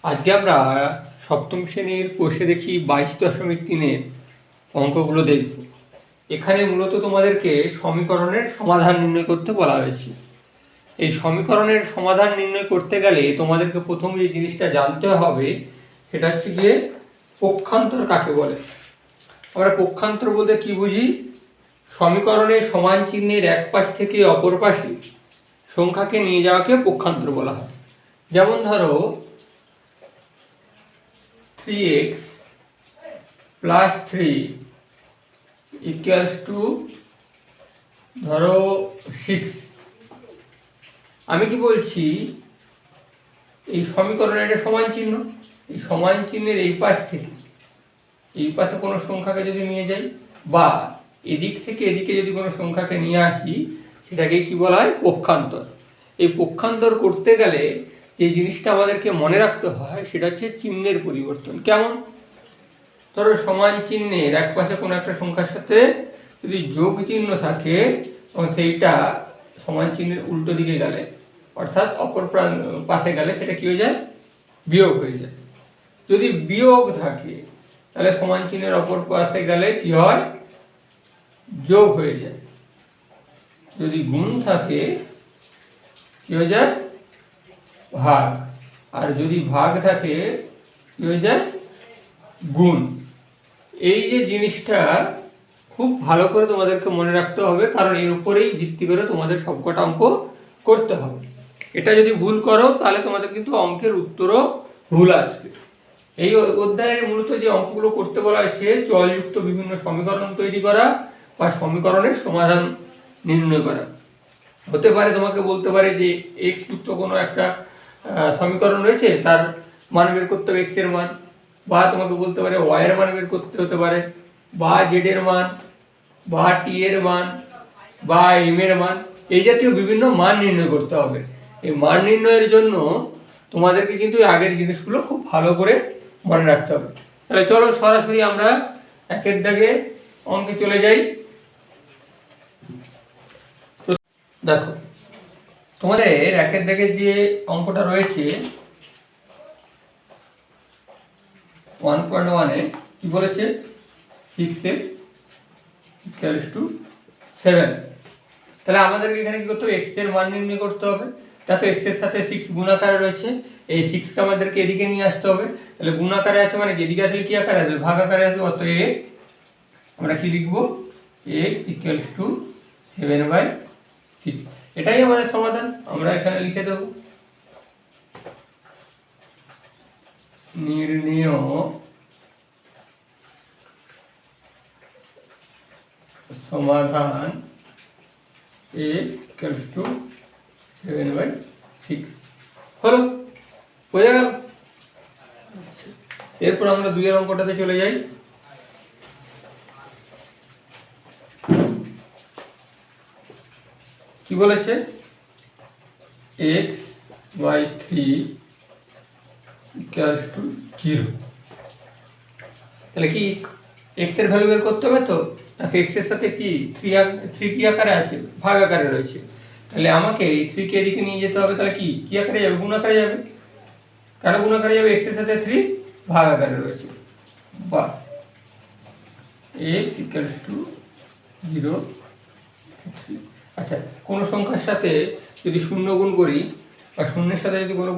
আজকে আমরা সপ্তম শ্রেণীর কোষে দেখি 22.3-এর অঙ্কগুলো দেখব। এখানে মূলত তোমাদেরকে সমীকরণের সমাধান নির্ণয় করতে বলা হয়েছে। এই সমীকরণের সমাধান নির্ণয় করতে গেলে তোমাদেরকে প্রথম যে জিনিসটা জানতে হবে সেটা হচ্ছে গিয়ে পক্ষান্তর কাকে বলে। আমরা পক্ষান্তর বলতে কি বুঝি? সমীকরণে সমান চিহ্নের এক পাশ থেকে অপর পাশে সংখ্যাকে নিয়ে যাওয়াকে পক্ষান্তর বলা হয়। যেমন ধরো 3x plus 3 equals to ধরো 6। আমি কি বলছি, এই সমীকরণের একটা সমান চিহ্ন, এই সমান চিহ্নের এই পাশ থেকে এই পাশে কোনো সংখ্যাকে যদি নিয়ে যাই বা এদিক থেকে এদিকে যদি কোনো সংখ্যাকে নিয়ে আসি সেটাকে কি বলা হয়? পক্ষান্তর। এই পক্ষান্তর করতে গেলে যে জিনিসটা আমাদেরকে মনে রাখতে হয় সেটা হচ্ছে চিহ্নের পরিবর্তন। কেমন? ধরো সমান চিহ্নের এক পাশে কোনো একটা সংখ্যার সাথে যদি যোগ চিহ্ন থাকে এবং সেইটা সমান চিহ্নের উল্টো দিকে গেলে অর্থাৎ অপর পাশে গেলে সেটা কি হয়ে যায়? বিয়োগ হয়ে যায়। যদি বিয়োগ থাকে তাহলে সমান চিহ্নের অপর পাশে গেলে কি হয়? যোগ হয়ে যায়। যদি গুণ থাকে কি হয়ে যায়? ভাগ। আর যদি ভাগ থাকে কি হয়ে যায়? গুণ। এই যে জিনিসটা খুব ভালো করে তোমাদেরকে মনে রাখতে হবে, কারণ এর উপরেই ভিত্তি করে তোমাদের সবকটা অঙ্ক করতে হবে। এটা যদি ভুল করো তাহলে তোমাদের কিন্তু অঙ্কের উত্তরও ভুল আসবে। এই অধ্যায়ের মূলত যে অঙ্কগুলো করতে বলা হয়েছে চলযুক্ত বিভিন্ন সমীকরণ তৈরি করা বা সমীকরণের সমাধান নির্ণয় করা। হতে পারে তোমাকে বলতে পারে যে x যুক্ত কোনো একটা সমীকরণ রয়েছে, তার মান বের করতে হবে x এর মান, বা তোমাকে বলতে পারে y এর মান বের করতে হতে পারে, বা z এর মান, বা t এর মান, বা m এর মান, এই জাতীয় বিভিন্ন মান নির্ণয় করতে হবে। এই মান নির্ণয়ের জন্য তোমাদেরকে কিন্তু আগের জিনিসগুলো খুব ভালো করে মনে রাখতে হবে। তাহলে চলো সরাসরি আমরা একের দাগে অঙ্কে চলে যাই। দেখো তোমাদের একের দাগের যে অঙ্কটা রয়েছে 1.1-এ কি বলেছে? 6x = 7। তাহলে আমাদেরকে এখানে কি করতে হবে? x এর মান নির্ণয় করতে হবে। দেখো x এর সাথে 6 গুণ আকারে রয়েছে, এই 6টা আমাদেরকে এদিকে নিয়ে আসতে হবে। তাহলে গুণ আকারে আছে মানে এদিকে আসলে কি আকারে আসবে? ভাগ আকারে আসবে। অতএব আমরা কি লিখব? x = 7/6। এটাই আমাদের সমাধান, আমরা এখানে লিখে দেব। নির্ণেয় সমাধান x = 7/6 হলো। বোঝা গেল? এরপর আমরা 2-এর অঙ্কটাতে চলে যাই। কি বলেছে? x/3 = 0। তাহলে কি x এর ভ্যালু বের করতে হবে তো? তাকে x এর সাথে কি 3 কি আকারে আছে? ভাগ আকারে রয়েছে। তাহলে আমাকে এই 3 কে এদিকে নিয়ে যেতে হবে। তাহলে কি আকারে যাবে? গুণ আকারে যাবে। কেন গুণ আকারে যাবে? x এর সাথে 3 ভাগ আকারে রয়েছে। বা x = 0, 3। আচ্ছা, কোন সংখ্যার সাথে যদি শূন্য গুণ করি বা শূন্যের সাথে যদি কোনো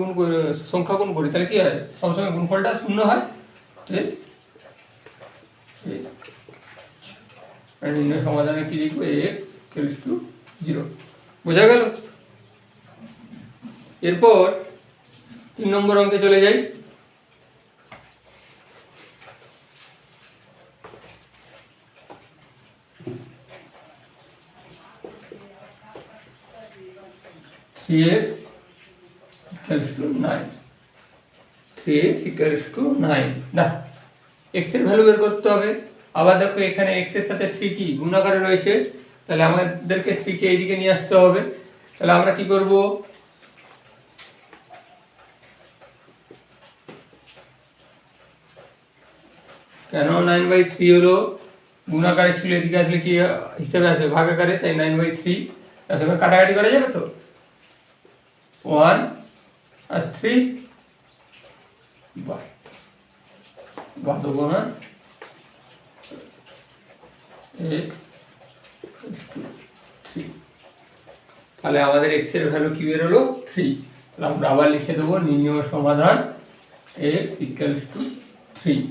সংখ্যা গুণ করি তাহলে কি হয়? সবসময় গুণফলটা শূন্য হয়। নির্ণয় সমাধানে কি লিখবো? x = 0। বোঝা গেল? এরপর 3 নম্বর অঙ্কে চলে যাই। x = 9। না, x এর ভ্যালু বের করতে হবে। আবার দেখো এখানে x এর সাথে 3 কি গুণ আকারে রয়েছে, তাহলে আমাদেরকে 3 কে এইদিকে নিয়ে আসতে হবে। তাহলে আমরা কি করব? কেন 9/3 হলো? গুণ আকারে ছিল, এদিকে আসলে কি হিসাবে আসবে? ভাগ আকারে, তাই 9/3। এবার কাটাকাটি করা যাবে তো? 1 আর 3 বা দেবো না, x টু 3। তাহলে আমাদের x এর ভ্যালু কি বের হলো 3। তাহলে আমরা আবার লিখে দেবো নির্ণয় সমাধান x ইকুয়ালস টু 3।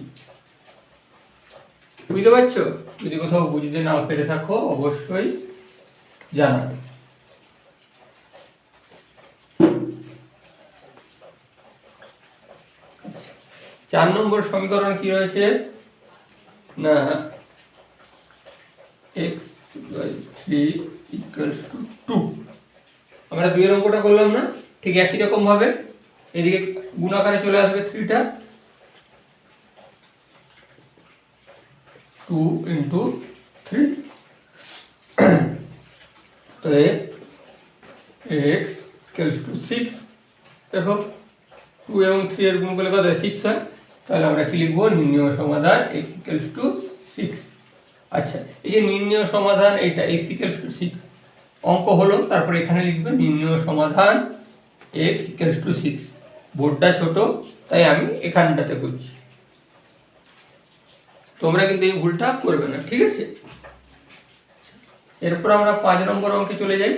বুঝতে পারছো? যদি কোথাও বুঝতে না পেরে থাকো অবশ্যই জানাবে। 4 নম্বর সমীকরণ কি রয়েছে না x by 3 equals to 2। আমরা 2 এর অঙ্কটা করলাম না, ঠিক একই রকম ভাবে এদিকে গুণ আকারে চলে আসবে 3টা, 2 into 3। তো x equals to 6। দেখো 2 এবং 3 এর গুণ করলে কত হয় 6 হয়। তাহলে আমরা কি লিখবো নির্ণয় সমাধান x equals to 6। আচ্ছা, এই যে নির্ণয় সমাধান এটা x equals to 6 অঙ্ক হলো, তারপর এখানে লিখবে নির্ণয় সমাধান x equals to 6। বোর্ডটা ছোট তাই আমি এখানটাতে করছি, তোমরা কিন্তু এই ভুলটা করবে না, ঠিক আছে? এরপর আমরা 5 নম্বর অঙ্কে চলে যাই।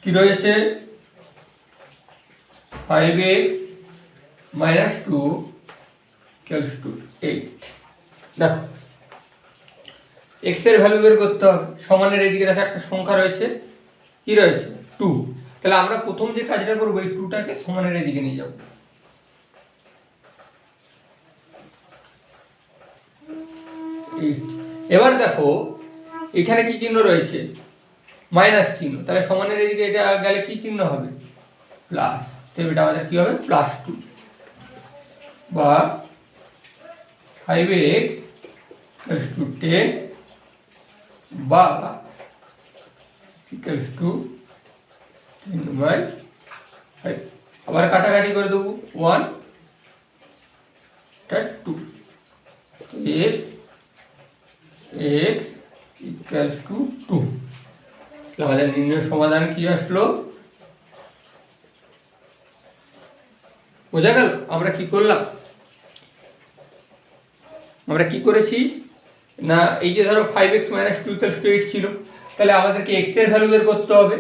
কি রয়েছে 5x minus 2 equals to 8। দেখো x এর ভ্যালু বের করতে হবে, সমানের এইদিকে দেখো একটা সংখ্যা রয়েছে, কি রয়েছে 2। তাহলে আমরা প্রথম যে কাজটা করব এই 2টাকে সমানের এইদিকে নিয়ে যাব। এবার দেখো এখানে কি চিহ্ন রয়েছে মাইনাস চিহ্ন, তাহলে সমানের এইদিকে এটা গেলে কি চিহ্ন হবে প্লাস। তো এটা আমাদের কি হবে +2 বা 5x equals to 10 বা equals to 10/5। আবার কাটাকাটি করে দেবো 1 টা 2। x equals to 2। আমাদের নির্ণয় সমাধান কি আসলো বোঝা গেল? আমরা কি করলাম, আমরা কি করেছি না এই যে ধরো 5x - 2 = 8 ছিল, তাহলে আমাদেরকে x এর ভ্যালু বের করতে হবে।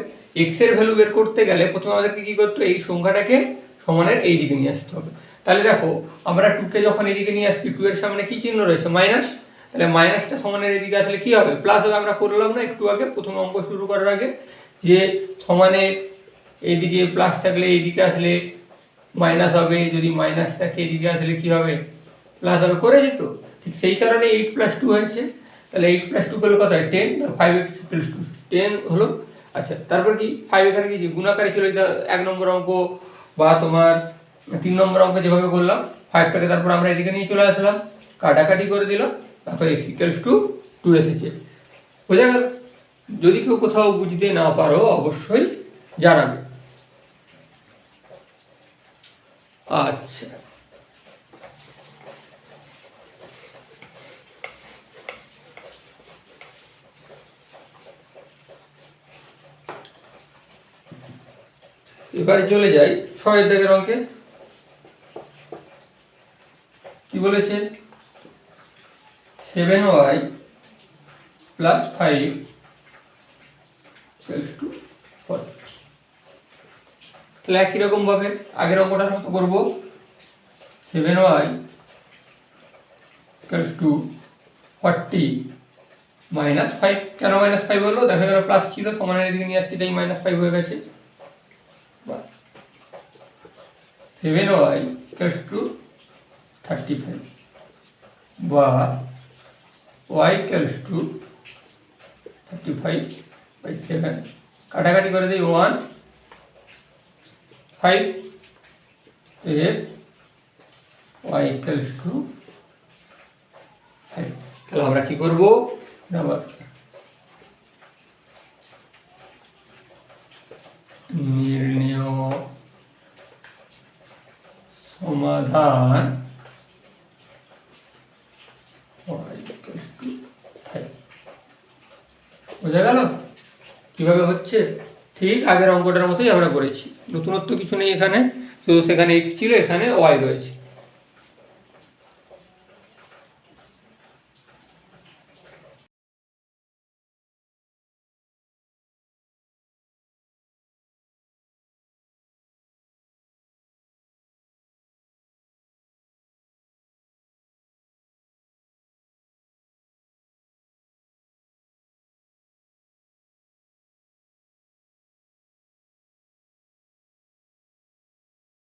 x এর ভ্যালু বের করতে গেলে প্রথমে আমাদেরকে কি করতে হবে এই সংখ্যাটাকে সমানের এই দিকে নিয়ে আসতে হবে। তাহলে দেখো আমরা 2 কে যখন এইদিকে নিয়ে আসছি 2 এর সামনে কি চিহ্ন রয়েছে মাইনাস, তাহলে মাইনাসটা সমানের এইদিকে আসলে কি হবে প্লাস হবে। আমরা করলাম না একটু আগে প্রথম অঙ্ক শুরু করার আগে যে সমানের এইদিকে প্লাস থাকলে এইদিকে আসলে মাইনাস হবে, যদি মাইনাস থাকে এইদিকে আসলে কি হবে প্লাস হবে, করেছি তো? ঠিক সেই কারণে 8 + 2 হয়েছে। তাহলে 8 + 2 করলে কত হয় 10, 5x = 10 হলো। আচ্ছা, তারপর কি 5 এখানে কি গুণাকারে ছিল, এটা 1 নম্বর অঙ্ক বা তোমার 3 নম্বর অঙ্ক যেভাবে করলাম 5টাকে তারপর আমরা এদিকে নিয়ে চলে আসলাম, কাটাকাটি করে দিলাম, তারপর x = 2 এসেছে। বোঝা গেল? যদি কেউ কোথাও বুঝতে না পারো অবশ্যই জানাবে। আচ্ছা, এবারে চলে যাই 6 দাগের অঙ্কে। কি বলেছে 7y + 5 = 40। তাহলে একই রকম ভাবে আগের অঙ্কটার মতো করব। 7y = 40 - 5। কেন -5 হলো? দেখা গেল প্লাস ছিল, সমানের এদিকে নিয়ে আসছি তাই -5 হয়ে গেছে। 7y = 35 বা y = 35/7। কাটাকাটি করে দিই 1 5 এর y = 5। তাহলে আমরা কি করব নির্ণয় সমাধান বোঝা গেল কিভাবে হচ্ছে? ঠিক আগের অঙ্কটার মতোই আমরা করেছি, নতুনত্ব কিছু নেই এখানে, শুধু সেখানে এক্স ছিল, এখানে ওয়াই রয়েছে।